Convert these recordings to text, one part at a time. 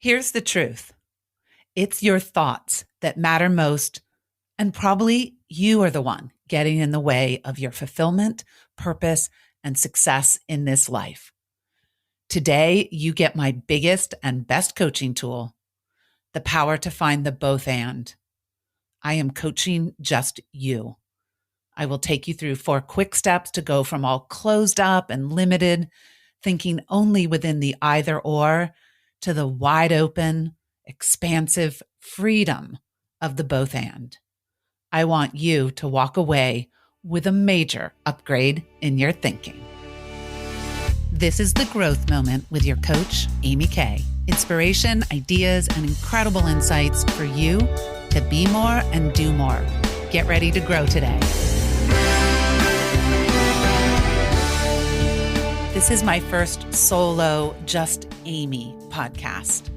Here's the truth. It's your thoughts that matter most, and probably you are the one getting in the way of your fulfillment, purpose, and success in this life. Today, you get my biggest and best coaching tool, the power to find the both and. I am coaching just you. I will take you through 4 quick steps to go from all closed up and limited, thinking only within the either or, to the wide open, expansive freedom of the both and. I want you to walk away with a major upgrade in your thinking. This is The Growth Moment with your coach, Amy Kay. Inspiration, ideas, and incredible insights for you to be more and do more. Get ready to grow today. This is my first solo Just Amy podcast.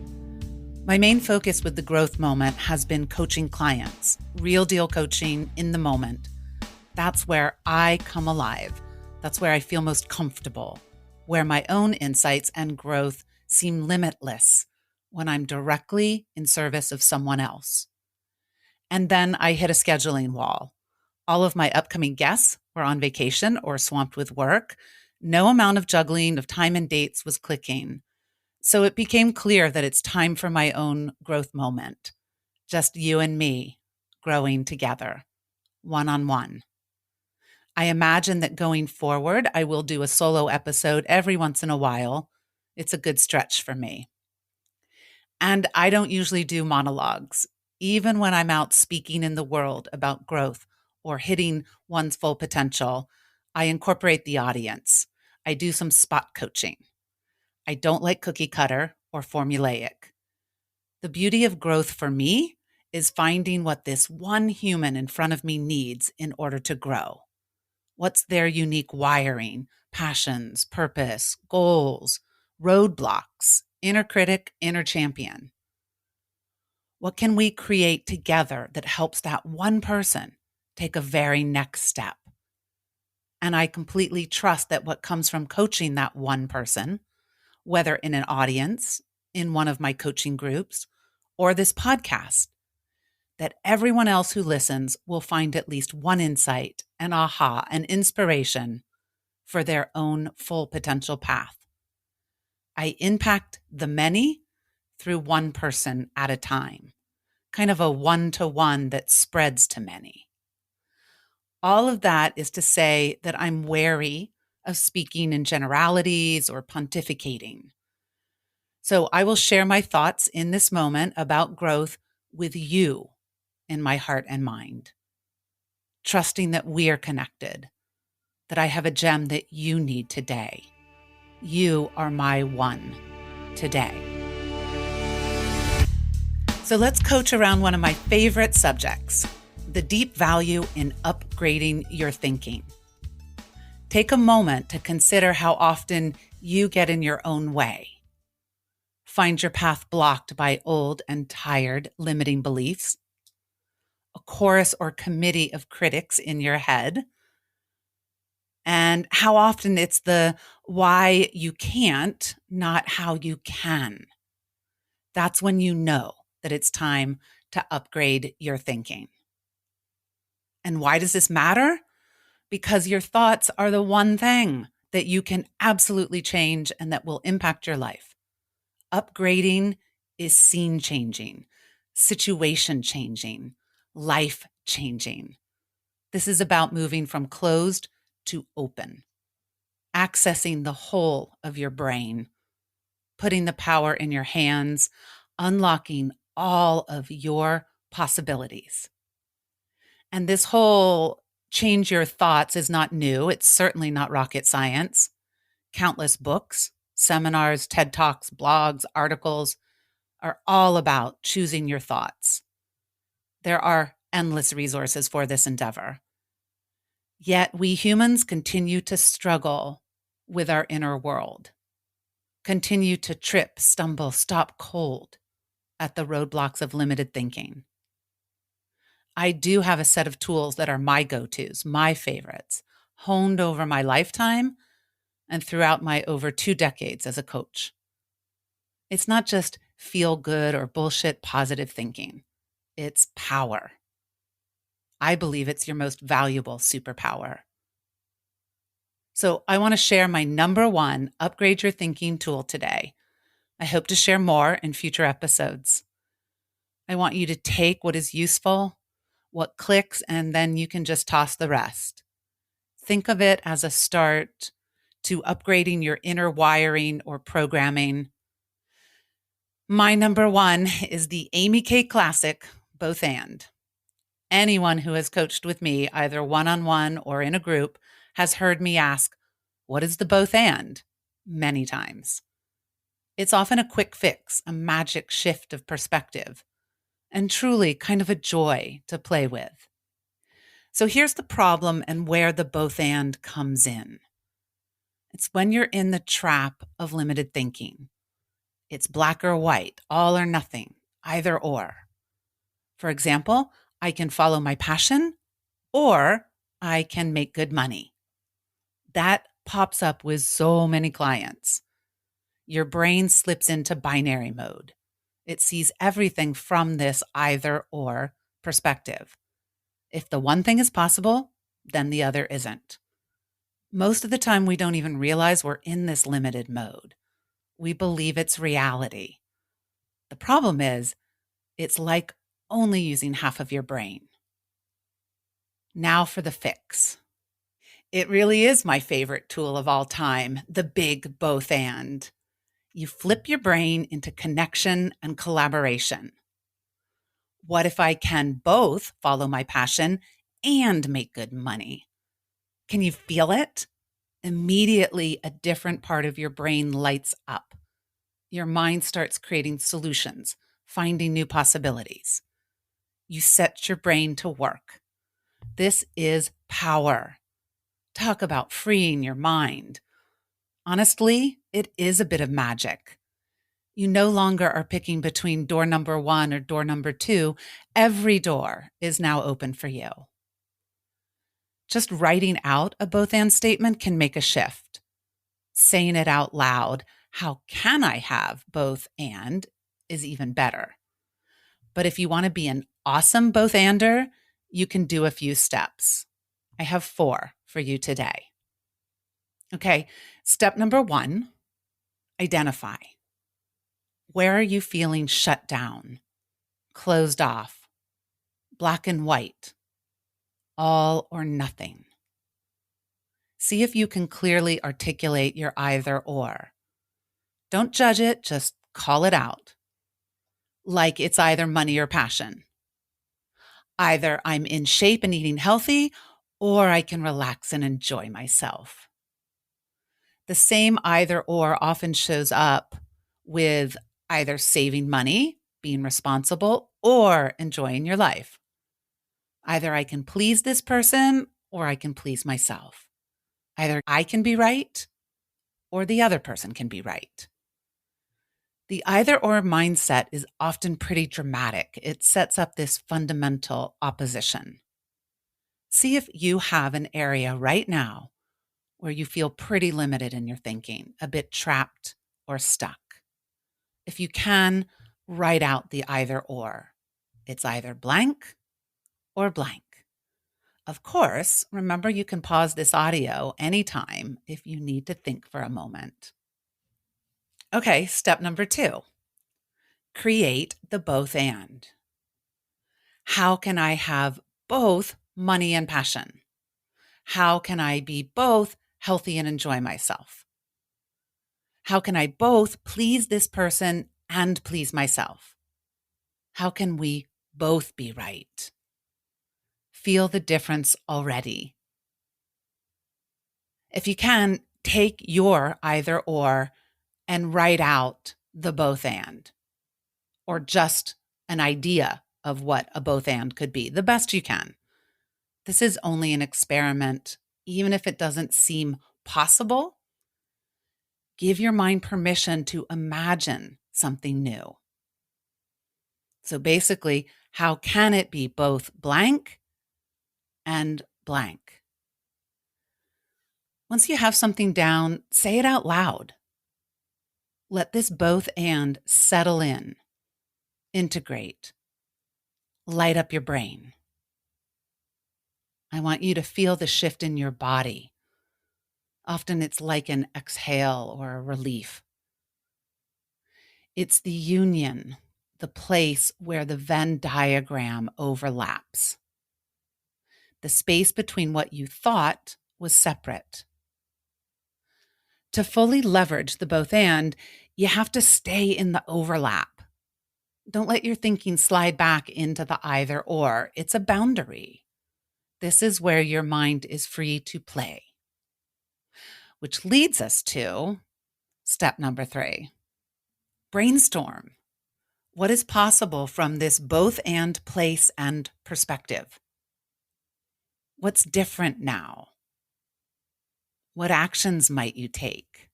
My main focus with The Growth Moment has been coaching clients, real deal coaching in the moment. That's where I come alive. That's where I feel most comfortable, where my own insights and growth seem limitless when I'm directly in service of someone else. And then I hit a scheduling wall. All of my upcoming guests were on vacation or swamped with work. No amount of juggling of time and dates was clicking. So it became clear that it's time for my own growth moment. Just you and me growing together, one-on-one. I imagine that going forward, I will do a solo episode every once in a while. It's a good stretch for me. And I don't usually do monologues, even when I'm out speaking in the world about growth or hitting one's full potential. I incorporate the audience. I do some spot coaching. I don't like cookie cutter or formulaic. The beauty of growth for me is finding what this one human in front of me needs in order to grow. What's their unique wiring, passions, purpose, goals, roadblocks, inner critic, inner champion? What can we create together that helps that one person take a very next step? And I completely trust that what comes from coaching that one person, whether in an audience, in one of my coaching groups, or this podcast, that everyone else who listens will find at least one insight, an aha, an inspiration for their own full potential path. I impact the many through one person at a time, kind of a one-to-one that spreads to many. All of that is to say that I'm wary of speaking in generalities or pontificating. So I will share my thoughts in this moment about growth with you in my heart and mind, trusting that we are connected, that I have a gem that you need today. You are my one today. So let's coach around one of my favorite subjects, the deep value in upgrading your thinking. Take a moment to consider how often you get in your own way. Find your path blocked by old and tired limiting beliefs, a chorus or committee of critics in your head, and how often it's the why you can't, not how you can. That's when you know that it's time to upgrade your thinking. And why does this matter? Because your thoughts are the one thing that you can absolutely change and that will impact your life. Upgrading is scene changing, situation changing, life changing. This is about moving from closed to open, accessing the whole of your brain, putting the power in your hands, unlocking all of your possibilities. And this whole change your thoughts is not new. It's certainly not rocket science. Countless books, seminars, TED Talks, blogs, articles are all about choosing your thoughts. There are endless resources for this endeavor. Yet we humans continue to struggle with our inner world, continue to trip, stumble, stop cold at the roadblocks of limited thinking. I do have a set of tools that are my go-tos, my favorites, honed over my lifetime and throughout my over 2 decades as a coach. It's not just feel good or bullshit positive thinking. It's power. I believe it's your most valuable superpower. So I want to share my number one upgrade your thinking tool today. I hope to share more in future episodes. I want you to take what is useful, what clicks, and then you can just toss the rest. Think of it as a start to upgrading your inner wiring or programming. My number one is the Amy K Classic, both and. Anyone who has coached with me, either one-on-one or in a group, has heard me ask, what is the both and? Many times. It's often a quick fix, a magic shift of perspective, and truly kind of a joy to play with. So here's the problem and where the both and comes in. It's when you're in the trap of limited thinking. It's black or white, all or nothing, either or. For example, I can follow my passion or I can make good money. That pops up with so many clients. Your brain slips into binary mode. It sees everything from this either or perspective. If the one thing is possible, then the other isn't. Most of the time, we don't even realize we're in this limited mode. We believe it's reality. The problem is, it's like only using half of your brain. Now for the fix. It really is my favorite tool of all time, the big both and. You flip your brain into connection and collaboration. What if I can both follow my passion and make good money? Can you feel it? Immediately, a different part of your brain lights up. Your mind starts creating solutions, finding new possibilities. You set your brain to work. This is power. Talk about freeing your mind. Honestly, it is a bit of magic. You no longer are picking between door number 1 or door number 2. Every door is now open for you. Just writing out a both and statement can make a shift. Saying it out loud, how can I have both and, is even better. But if you want to be an awesome both ander, you can do a few steps. I have 4 for you today. Okay, step number 1, identify. Where are you feeling shut down, closed off, black and white, all or nothing? See if you can clearly articulate your either or. Don't judge it, just call it out. Like it's either money or passion. Either I'm in shape and eating healthy, or I can relax and enjoy myself. The same either or often shows up with either saving money, being responsible, or enjoying your life. Either I can please this person or I can please myself. Either I can be right or the other person can be right. The either or mindset is often pretty dramatic. It sets up this fundamental opposition. See if you have an area right now where you feel pretty limited in your thinking, a bit trapped or stuck. If you can, write out the either or. It's either blank or blank. Of course, remember you can pause this audio anytime if you need to think for a moment. Okay, step number 2, create the both and. How can I have both money and passion? How can I be both healthy and enjoy myself? How can I both please this person and please myself? How can we both be right? Feel the difference already. If you can, take your either or and write out the both and, or just an idea of what a both and could be, the best you can. This is only an experiment. Even if it doesn't seem possible, give your mind permission to imagine something new. So basically, how can it be both blank and blank? Once you have something down, say it out loud. Let this both and settle in, integrate, light up your brain. I want you to feel the shift in your body. Often it's like an exhale or a relief. It's the union, the place where the Venn diagram overlaps. The space between what you thought was separate. To fully leverage the both and, you have to stay in the overlap. Don't let your thinking slide back into the either or. It's a boundary. This is where your mind is free to play. Which leads us to step number 3. Brainstorm. What is possible from this both and place and perspective? What's different now? What actions might you take?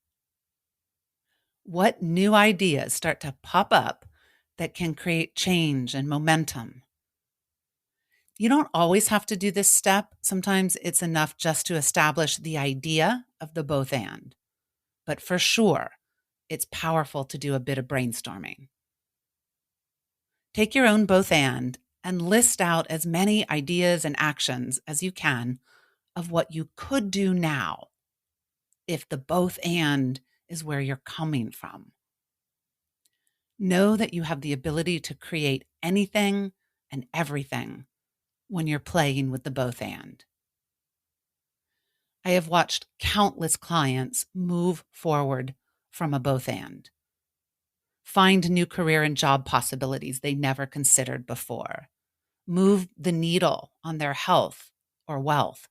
What new ideas start to pop up that can create change and momentum? You don't always have to do this step. Sometimes it's enough just to establish the idea of the both and. But for sure, it's powerful to do a bit of brainstorming. Take your own both and list out as many ideas and actions as you can of what you could do now if the both and is where you're coming from. Know that you have the ability to create anything and everything when you're playing with the both and. I have watched countless clients move forward from a both and, find new career and job possibilities they never considered before, move the needle on their health or wealth,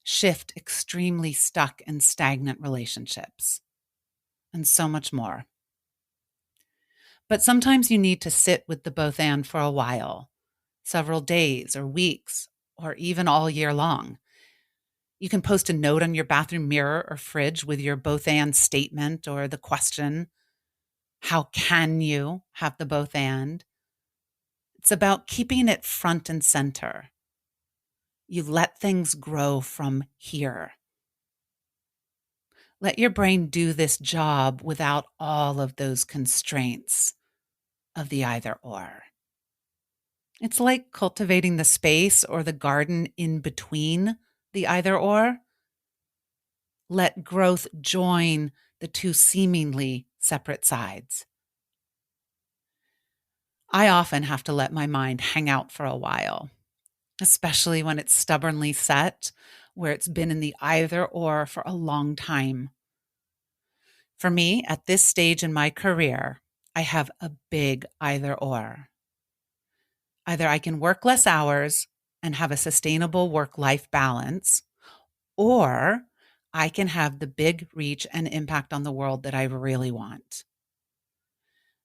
shift extremely stuck and stagnant relationships, and so much more. But sometimes you need to sit with the both and for a while, several days or weeks, or even all year long. You can post a note on your bathroom mirror or fridge with your both and statement or the question, how can you have the both and? It's about keeping it front and center. You let things grow from here. Let your brain do this job without all of those constraints of the either or. It's like cultivating the space or the garden in between the either or. Let growth join the two seemingly separate sides. I often have to let my mind hang out for a while, especially when it's stubbornly set, where it's been in the either or for a long time. For me, at this stage in my career, I have a big either or. Either I can work less hours and have a sustainable work-life balance, or I can have the big reach and impact on the world that I really want.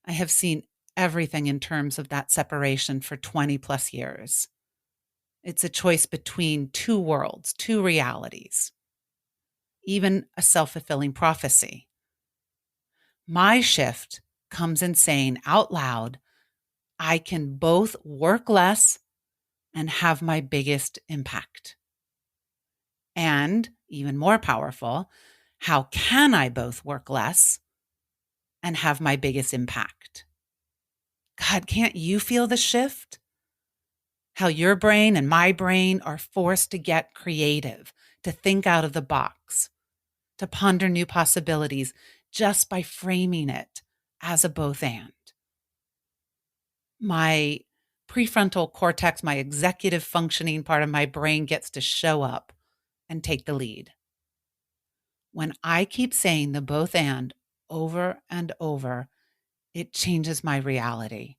I have seen everything in terms of that separation for 20 plus years. It's a choice between two worlds, two realities, even a self-fulfilling prophecy. My shift comes in saying out loud, I can both work less and have my biggest impact. And even more powerful, how can I both work less and have my biggest impact? God, can't you feel the shift? How your brain and my brain are forced to get creative, to think out of the box, to ponder new possibilities just by framing it as a both and. My prefrontal cortex, my executive functioning part of my brain gets to show up and take the lead. When I keep saying the both and over and over, it changes my reality.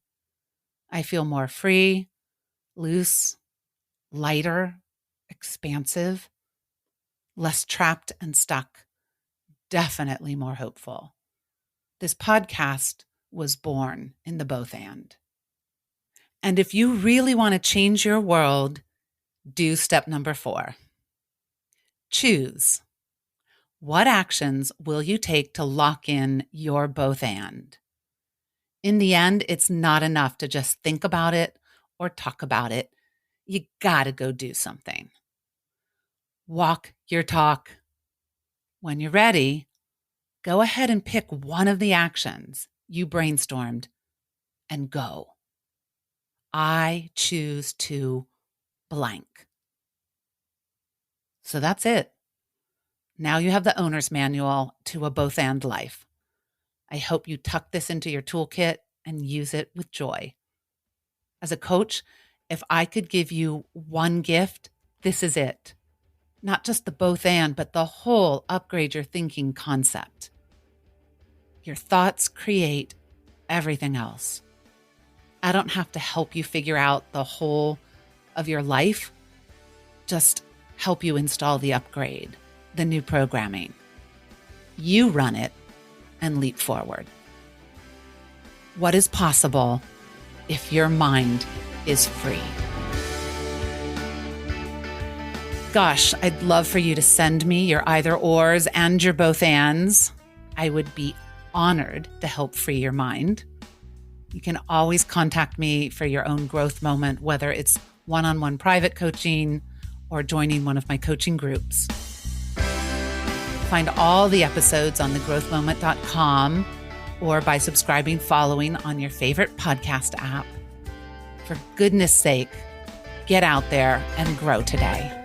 I feel more free, loose, lighter, expansive, less trapped and stuck, definitely more hopeful. This podcast was born in the both and. And if you really want to change your world, do step number 4. Choose. What actions will you take to lock in your both and? In the end, it's not enough to just think about it or talk about it. You gotta go do something. Walk your talk. When you're ready, Go ahead and pick one of the actions you brainstormed and go. I choose to blank. So that's it. Now you have the owner's manual to a both and life. I hope you tuck this into your toolkit and use it with joy. As a coach, if I could give you one gift, this is it. Not just the both and, but the whole upgrade your thinking concept. Your thoughts create everything else. I don't have to help you figure out the whole of your life, just help you install the upgrade, the new programming. You run it and leap forward. What is possible if your mind is free? Gosh, I'd love for you to send me your either ors and your both ands. I would be honored to help free your mind. You can always contact me for your own growth moment, whether it's one-on-one private coaching or joining one of my coaching groups. Find all the episodes on thegrowthmoment.com or by subscribing, following on your favorite podcast app. For goodness sake, get out there and grow today.